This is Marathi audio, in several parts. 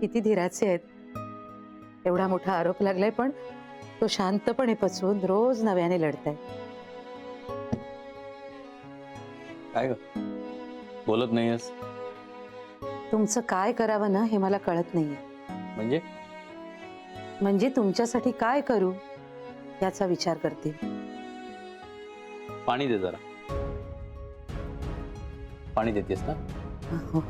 किती धीराचे आहेत. एवढा मोठा आरोप लागलाय पण तो शांतपणे पचवून रोज नव्याने लढताय. काय ग बोलत नाहीयस? तुमचं काय करावं ना हे मला कळत नाहीये. म्हणजे तुमच्यासाठी काय करू याचा विचार करते. पाणी दे जरा. पाणी देतेस ना? हो.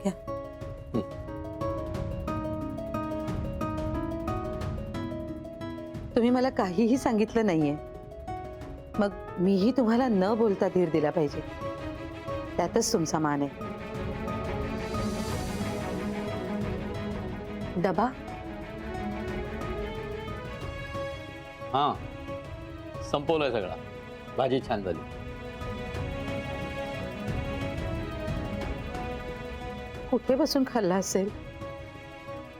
घ्या. तुम्ही मला काहीही सांगितलं नाहीये, मग मीही तुम्हाला न बोलता धीर दिला पाहिजे. त्यातच तुमचा मान आहे. डबा हा संपवलंय सगळा. भाजी छान झाली. कुठे बसून खाल्ला असेल?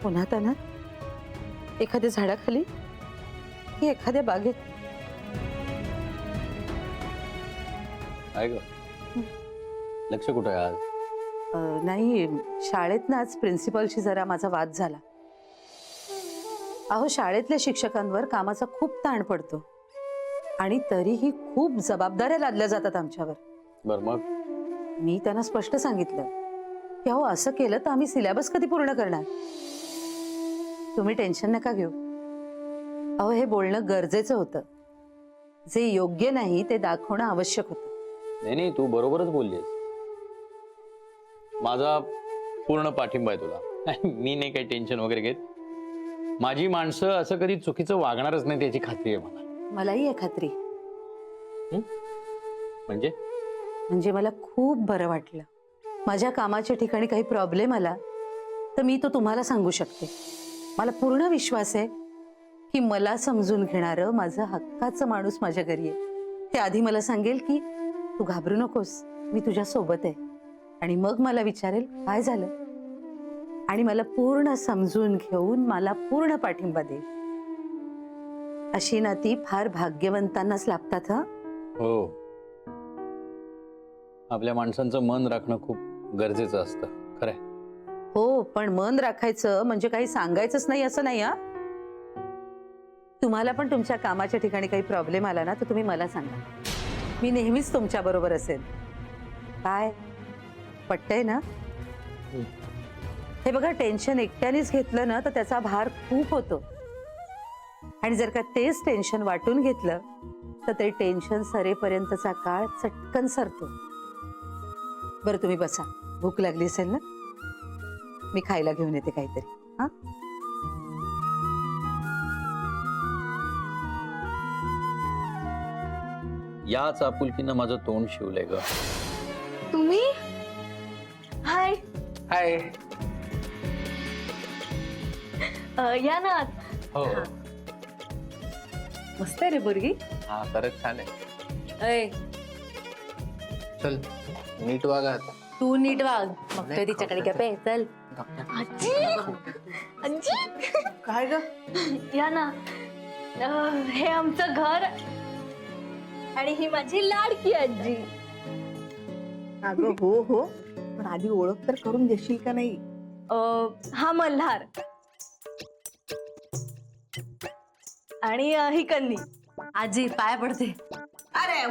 उन्हात अनात? एखाद्या झाडाखाली की एखाद्या बागेत? काय ग लक्ष कुठं आहे आज? नाही, शाळेत ना आज प्रिन्सिपलशी जरा माझा वाद झाला. अहो, शाळेतल्या शिक्षकांवर कामाचा खूप ताण पडतो आणि तरीही खूप जबाबदाऱ्या लादल्या जातात आमच्यावर. बर मग? मी त्यांना स्पष्ट सांगितलं की अहो, असं केलं तर आम्ही सिलेबस कधी पूर्ण करणार. तुम्ही टेन्शन नका घेऊ. अहो, हे बोलणं गरजेचं होतं. जे योग्य नाही ते दाखवणं आवश्यक होतं. नाही तू बरोबरच बोललीस. माझा पूर्ण पाठिंबा आहे तुला. मी नाही काही टेन्शन वगैरे घेत. माझी माणसं असं कधी चुकीचं वागणारच नाही त्याची खात्री आहे मला. मलाही आहे खात्री. म्हणजे मला खूप बरं वाटलं. माझ्या कामाच्या ठिकाणी काही प्रॉब्लेम आला तर मी तो तुम्हाला सांगू शकते. मला पूर्ण विश्वास आहे की मला समजून घेणारं माझं हक्काचं माणूस माझ्या घरी आहे. ते आधी मला सांगेल की तू घाबरू नकोस, मी तुझ्या सोबत आहे. आणि मग मला विचारेल काय झालं आणि मला पूर्ण समजून घेऊन मला पूर्ण पाठिंबा देईल. अशी नाती फार भाग्यवंतांनाच लाभतात. हा हो, आपल्या माणसांचं मन राखणं खूप गरजेचं असतं. खरंय. हो, पण मन राखायचं म्हणजे काही सांगायचंच नाही असं नाही. हा, तुम्हाला पण तुमच्या कामाच्या ठिकाणी काही प्रॉब्लेम आला ना तर तुम्ही मला सांगा. मी नेहमीच तुमच्या बरोबर असेल. काय पटतंय ना? हे बघा, टेन्शन एकट्यानेच घेतलं ना तर त्याचा भार खूप होतो आणि जर का तेच टेन्शन वाटून घेतलं तर ते टेन्शन सरेपर्यंतचा काळ चटकन सरतो. बरं, तुम्ही बसा. भूक लागली असेल ना? मी खायला घेऊन येते काहीतरी. हा, याच आपुलकीनं माझं तोंड शिवलंय ग. तुम्ही? हाय. हाय. या ना. हो. मस्त आहे रे पोरगी. हा, खरंच छान आहे. अय, चल नीट वागा. तू नीट वाग. मग तो तिच्याकडे काय पे. चल. आजी, आजी. काय ग? या ना. हे आमचं घर आणि ही माझी लाडकी आजी. अगं हो हो, पण आधी ओळख तर करून देशील का नाही? हा मल्हार आणि ही कन्नी. आजी पाया पडते. अरे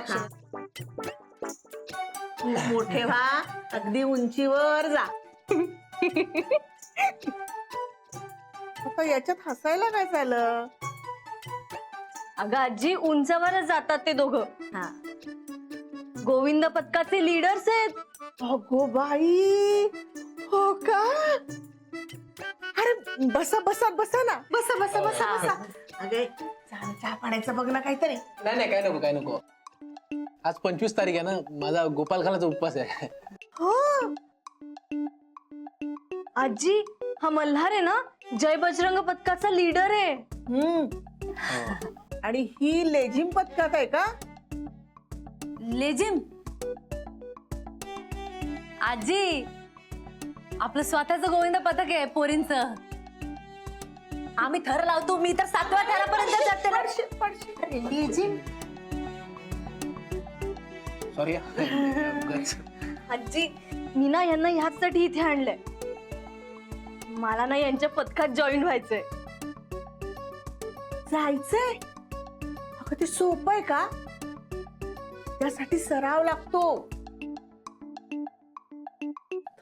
तू मोठे व्हा, अगदी उंचीवर जा. आता याच्यात हसायला काय झालं? अगं आजी, उंचावरच जातात ते दोघं. हा. गोविंद पथकाचे लीडर्स आहेत. अगो बाई, हो का? अरे बसा बसा बसा ना, बसा बसा बसा बसा. अगे चहा पाण्याचं बघ ना काहीतरी. नाही काय नको. आज 25 तारीख आहे ना, माझा गोपालखानाचा उपवास आहे. हो. आजी, हा मल्हार आहे ना, जय बजरंग पथकाचा लीडर आहे. आणि ही लेझिम पथकात आहे का? लेजिम? आजी, आपलं स्वतःचं गोविंद पथक आहे पोरींचं. आम्ही थर लावतो. मी तर 7व्या थरापर्यंत जाते ना. लेझिम सॉरी. आजी मी ना यांना ह्याचसाठी इथे आणलंय. मला ना यांच्या पथकात जॉईन व्हायचंय. जायचंय? अगं ते सोपं आहे का? त्यासाठी सराव लागतो.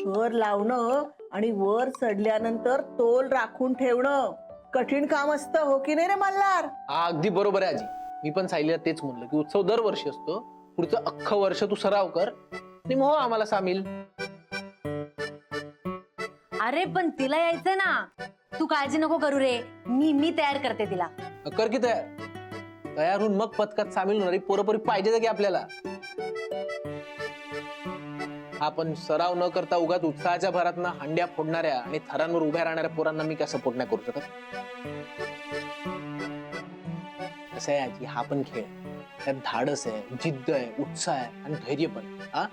थर लावणं आणि वर चढल्यानंतर तोल राखून ठेवणं कठीण काम असतं, हो की नाही रे मल्हार? हा अगदी बरोबर आहे आजी. मी पण सायलीला तेच म्हणलं की उत्सव दरवर्षी असतो, पुढचं अख्खं वर्ष तू सराव कर आणि मग हो आम्हाला सामील. अरे पण तिला यायचंय ना, तू काळजी नको करू रे. मी तयार करते तिला. कर की तयार होऊन मग पथकात सामील होणारी पोरंपोरी पाहिजे की आपल्याला. आपण सराव न करता उगाच उत्साहाच्या भरात ना हंड्या फोडणाऱ्या आणि थरांवर उभ्या राहणाऱ्या पोरांना मी काय सपोर्ट नाही करू शकत. कसं आहे आजी, हा पण खेळ, त्यात धाडस आहे, जिद्द आहे, उत्साह आहे आणि धैर्य पण. हा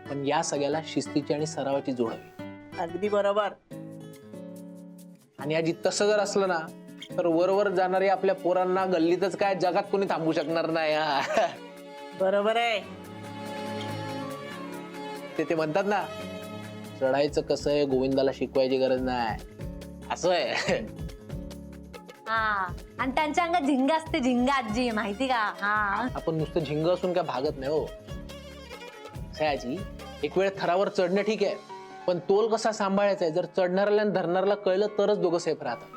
पण या सगळ्याला शिस्तीची आणि सरावाची जोड हवी. अगदी बरोबर. आणि आजी तसं जर असलं ना तर वरवर जाणारे आपल्या पोरांना गल्लीतच काय जगात कोणी थांबू शकणार नाही. हा. बरोबर आहे. ते म्हणतात ना, चढायचं कसं आहे गोविंदाला शिकवायची गरज नाही, असं आहे. हा आणि त्यांच्या अंगात झिंग असते, झिंग आजी माहिती का? हा आपण नुसतं झिंग असून काय भागत नाही हो. कसं आहे आजी, एक वेळ थरावर चढणं ठीक आहे, पण तोल कसा सांभाळायचा आहे जर चढणाऱ्याला आणि धरणाऱ्याला कळलं तरच दोघं सेफ राहतात.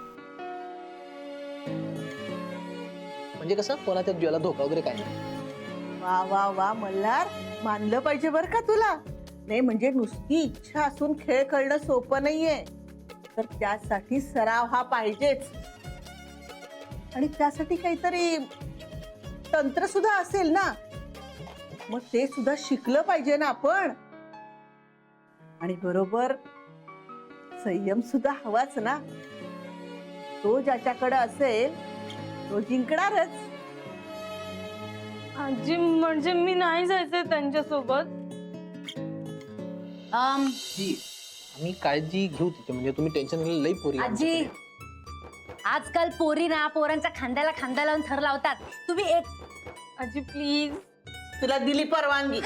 म्हणजे कसं कोणाच्या जीवाला धोका वगैरे काय नाही. वा वा वा मल्हार, मानलं पाहिजे बर का तुला. नाही म्हणजे नुसती इच्छा असून खेळ खेळणं सोपं नाहीये, तर त्यासाठी सराव हा पाहिजेच. आणि त्यासाठी काहीतरी तंत्र सुद्धा असेल ना, मग ते सुद्धा शिकलं पाहिजे ना आपण. आणि बरोबर संयम सुद्धा हवाच ना. तो ज्याच्याकडे असेल तो जिंकणारच. आजी म्हणजे मी नाही जायचंय त्यांच्यासोबत. आम्ही काळजी घेऊ तिची, म्हणजे तुम्ही टेन्शन घ्यायला लई पोरी आहे आजी आमच्याकडे. आजकाल पोरी ना पोरांच्या खांद्याला खांदा लावून थर लावतात. तुम्ही एक आजी प्लीज. तुला दिली परवानगी.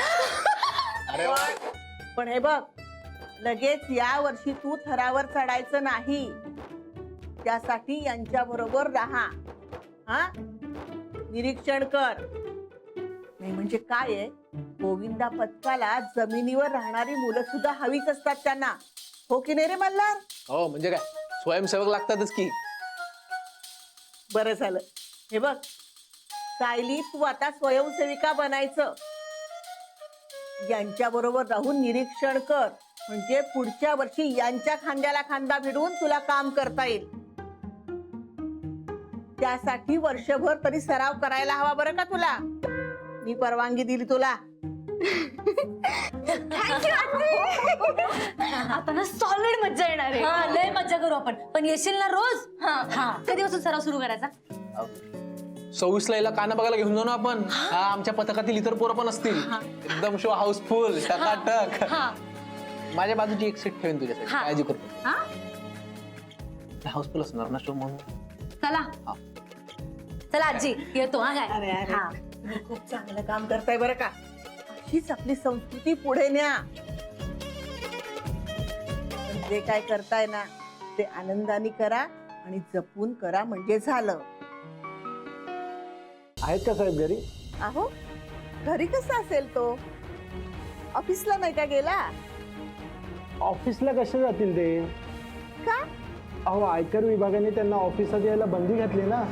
अरे वा. पण हे बघ, लगेच या वर्षी तू थरावर चढायचं नाही. त्यासाठी यांच्या बरोबर राहा. हा निरीक्षण कर. नाही म्हणजे काय आहे, गोविंदा पथकाला जमिनीवर राहणारी मुलं सुद्धा हवीच असतात त्यांना, हो की नाही रे मल्हार? हो म्हणजे काय, स्वयंसेवक लागतातच की. बरं झालं. हे बघ सायली, तू आता स्वयंसेविका बनायचं. यांच्या बरोबर राहून निरीक्षण कर, म्हणजे पुढच्या वर्षी यांच्या खांद्याला खांदा भिडवून तुला काम करता येईल. त्यासाठी वर्षभर तरी सराव करायला हवा बरं का तुला. मी परवानगी दिली तुला. आता ना सॉलिड मज्जा येणार आहे. हा लय मज्जा करू आपण. पण येशील ना रोज? हा कधीपासून सराव सुरू करायचा? 26 ला हिला काना बघायला घेऊन जाऊ ना आपण. हा आमच्या पथकातील इतर पोरं पण असतील. एकदम शो हाऊसफुल, टकाटक. हा माझ्या बाजूची एक सीट ठेवेन तुझ्यासाठी, हा. काळजी करतो. हा हाऊसफुल असणार ना शो म्हणून. चला हा. चला आजी येतो. हा अरे काय? अरे हा तुम्ही खूप चांगलं काम करताय बरं का. अशीच आपली संस्कृती पुढे न्या. पण जे काय करताय ना ते आनंदाने करा आणि जपून करा, म्हणजे झालं. आहेत का साहेब घरी? अहो घरी कसा असेल तो, ऑफिसला नाही का गेला? ऑफिसला कसे जातील ते? का? अहो आयकर विभागाने त्यांना ऑफिसात यायला बंदी घातली ना.